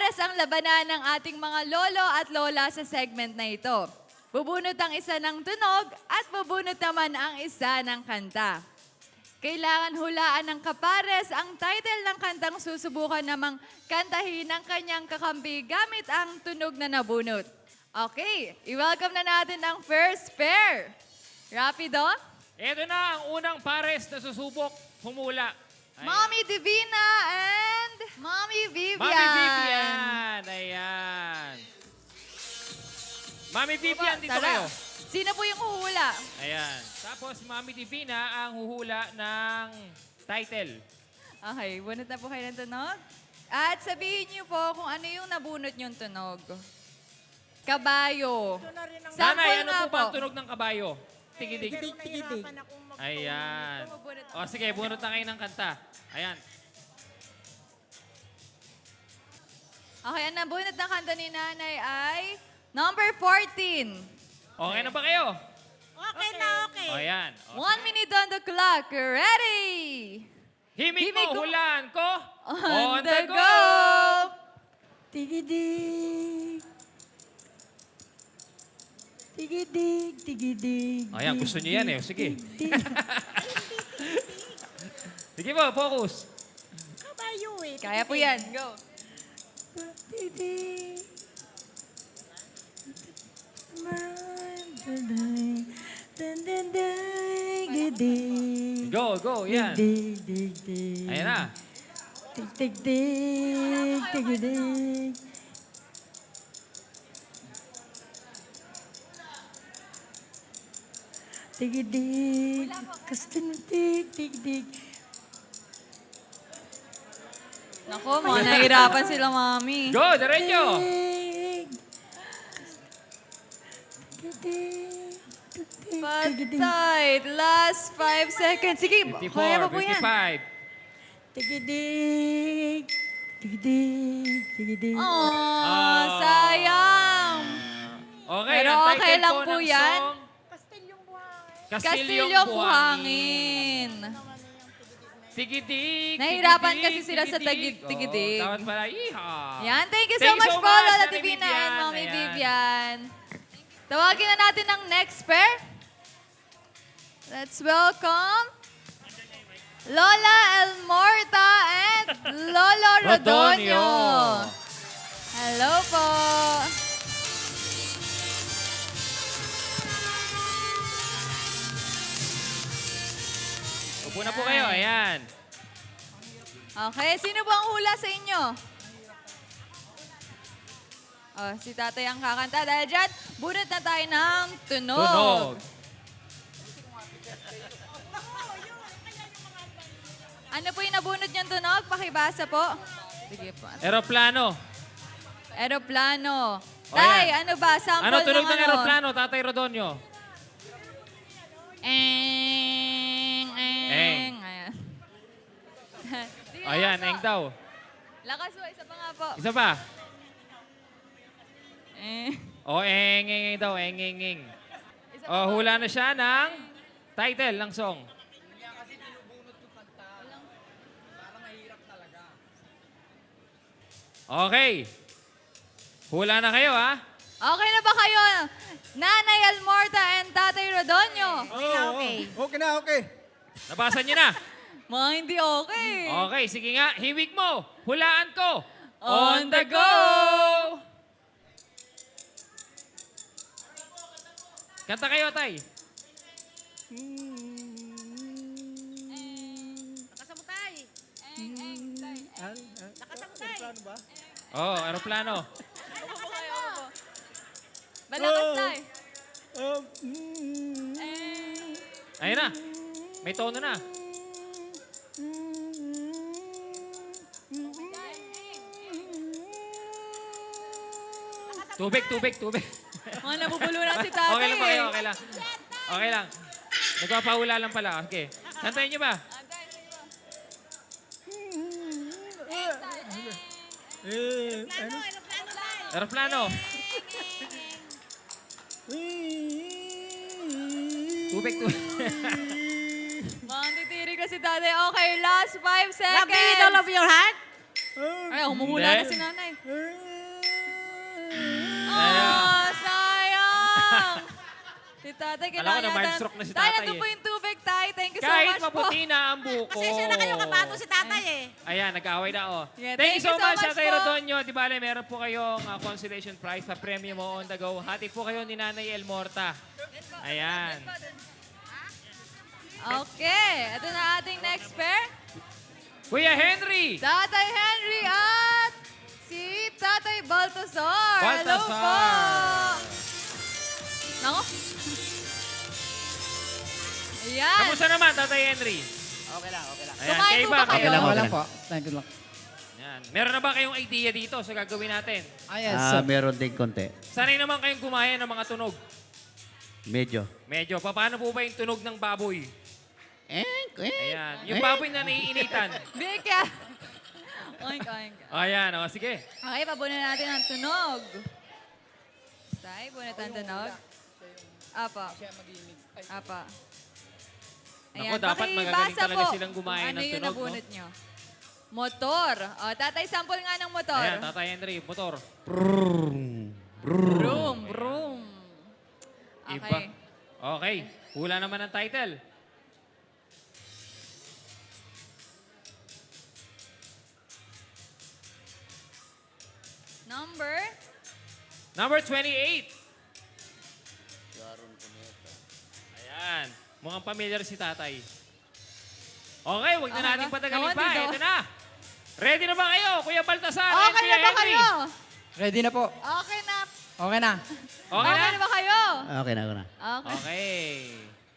pares ang labanan ng ating mga lolo at lola sa segment na ito. Bubunot ang isa ng tunog at bubunot naman ang isa ng kanta. Kailangan hulaan ng kapares ang title ng kantang susubukan namang kantahin ng kanyang kakampi gamit ang tunog na nabunot. Okay, i-welcome na natin ang first pair. Rapido, Ito na ang unang pares na susubok humula. Ayan. Mommy Divina and Mommy Vivian. Mami Vivian! Ayan. Mami Vivian, dito Tara. kayo. Sino po yung huhula? Ayan. Tapos si Mami Divina ang huhula ng title. Okay, bunot na po kayo ng tunog. At sabihin niyo po kung ano yung nabunot niyong tunog. Kabayo. Nanay, ano nga po ba ang tunog ng kabayo? Tigidig. Tigidig. Ayan. O sige, bunot na kayo ng kanta. Ayan. Okay, ang nabunot ng kanta ni Nanay ay number 14. Okay na ba kayo? Okay na, okay. O ayan. O, 1 minute on the clock. Ready? Himig Himig mo, ko. hulaan ko. On the go! Tigidig. Tigidig, tigidig. Ayan, gusto niyo yan eh. Sige. Tigidig. Sige po, focus. Kabayo eh. Kaya po yan. Go. Tigidig. Tigidig. Go, go, yan. Tigidig. Ayan na. Tigidig, tigidig. Tigidig. Kastinutig, tigidig. Naku, mga nahirapan sila, Mami. Go, diretso. Tigidig. Tigidig. Tigidig. Patay. Last 5 seconds. Sige, kaya pa 54, po yan. 55. Tigidig. Tigidig. Tigidig. Oh, sayang. Okay, Pero ang title okay lang po ng yan. song, Kastilyong Buhangin. Tigidig, Nahirapan tigidig, kasi sila sa tigidig. tigidig. Oo, dapat pala, iha. Yan, thank you so much po, Lola Ate Divina Vivian. and Mommy Ayan. Vivian. Tawagin na natin ang next pair. Let's welcome Lola Elmorta and Lolo Rodonio. Rodonio. Hello po. Upo na po kayo, ayan. Okay, sino po ang hula sa inyo? Oh, si tatay ang kakanta. Dahil dyan, bunot na tayo ng tunog. Tunog. Ano po yung nabunot niyong tunog? Pakibasa po. Sige po. Aeroplano. Aeroplano. O, Tay, yan. ano ba? Sample Ano tunog ng ano? aeroplano, Tatay Rodonio? Eng, eng. Eng. Ayan. Sige Ayan, nga eng po. daw. Lakas po, isa pa nga po. Isa pa. Eh. O, eng daw, eng. Isa O, hula na siya ng title ng song. Okay. Hula na kayo, ha? Okay na ba kayo? Nanay Almorta and Tatay Rodonio. Okay. Okay na, okay. Nabasa niyo na? Mga hindi okay. Okay, sige nga. Hiwig mo. Hulaan ko. On the go! Kanta kayo, Tay. Nakasamutay. Eng, eng, tay. Nakasamutay. Oh, aeroplano. Upo po kayo, upo po. Malakas tay. Ayun na. May tono na. Tubig. Mga nabubulo na si tatay. Okay lang ba kayo? eh. Okay lang. Okay lang. Nagpapahula lang pala. Okay. Kantayin niyo ba? Antay, sige po. Ano? Aeroplano. Tubig. Mga titirig na si tatay. Okay, last 5 seconds. Love me with all of your heart. Ay, humuhula na Hindi. si nanay. Ayan. Sayang! Si tatay, Alam ko kailangan na, yata- mind stroke na si Tay, tatay nandun eh. po yung tubig, tay. Thank you so Kahit much po. maputi na ang buko. Pasensya na kayo, kapato si tatay eh. Ayan, nag-away na ako. Yeah, thank you so much, Tatay po. Rodonyo. Di bale, meron po kayong consolation prize pa premium mo on the go. Hati po kayo ni Nanay Elmorta. Ayan. Okay, ito na ating next pair. Kuya Henry! Tatay Henry at si Tatay Baltasar. Hello po! Baltasar. Nako. Ayan. Kamusta naman, Tatay Henry? Okay lang, okay lang. Ayan, Kumain kayo po ba? ba kayo? Kayo lang. Okay lang po. Thank you lang. Ayan. Meron na ba kayong idea dito sa gagawin natin? Ah, yes. Meron din konti. Sanay naman kayong gumaya ng mga tunog. Medyo. Medyo. Paano po ba yung tunog ng baboy? Ayan. Yung Eh? baboy na naiinitan. Bika. Oink, oink. Ayan, o. Sige. Okay, pabunan natin ang tunog. Tay, bunot ang tunog. Apa. Apa. Naku, dapat magagaling pakibasa talaga po silang gumaya ano ng yung tunog, no? nabunot nyo? Motor. O, tatay, sample nga ng motor. Ayan, Tatay Henry, motor. Broom, broom. Iba. Okay. Okay. Hula naman ang title. Number? Number 28. Ayan. Mukhang familiar si tatay. Okay, wag na Okay natin ba? patagalin Naku, pa. dito. Ito na. Ready na ba kayo, Kuya Baltasar? and Okay Kuya na ba Henry? kayo? Ready na po. Okay na. Okay na. Okay na? ba kayo? Okay na, okay na. Okay. Okay.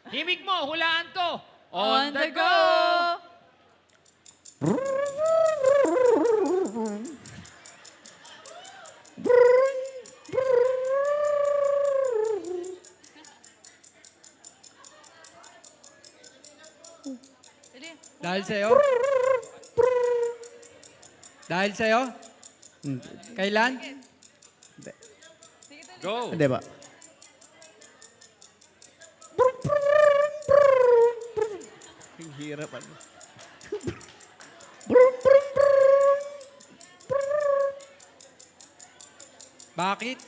Himig mo, hulaan to. On the go! Dali. Dahil sa'yo. Dahil sa'yo. Kailan? Sige, dali. Go. Hindi ba? Ang hirap ano. Bakit?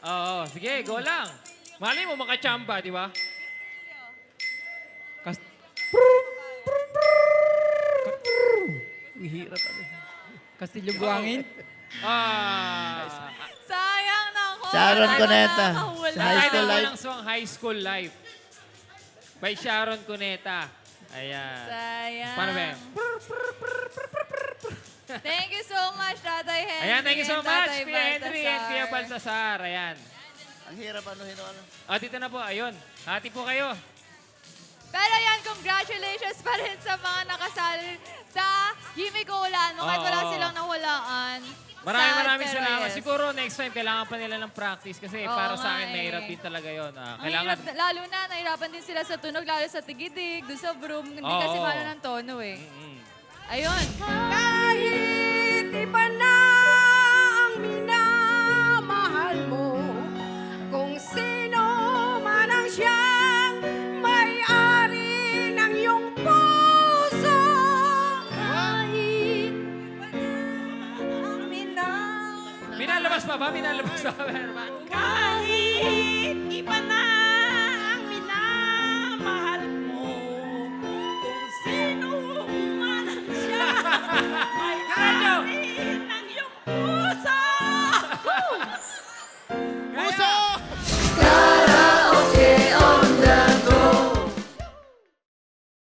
Oo, sige, go lang. Mali mo makachamba, di ba? Kas Ang hirap ano. Kastilyo Buhangin? Sayang na ako. Sharon Wala Cuneta. na nakahula. Sa High School Title Life. ng song High School Life. By Sharon Cuneta. Ayan. Sayang. Paano ba yan? Thank you so much, Tatay Henry. Ayan, thank you so and much, Tatay Kuya Henry and Kuya Baltasar. Baltasar. Ayan. Ang hirap ano, ano. Dito na po, ayun. Hati po kayo. Pero yan, congratulations pa rin sa mga nakasali sa Gimme Kulaan mo kahit wala Oo. silang nahulaan. Maraming Sad, pero salamat. yes. Siguro next time, kailangan pa nila ng practice kasi Oo para nga sa akin, eh. mahirap din talaga yun. Ang Kailangan, hirap, lalo na, nahirapan din sila sa tunog, lalo sa tigidig, doon sa broom. Hindi Oo. kasi malo ng tono eh. Mm-mm. Ayun. Kahit iba na ang minamahal mo, kung sino man ang siyang may-ari ng iyong puso. Kahit iba na ang Minalabas pa ba? Minalabas pa ba? kahit iba na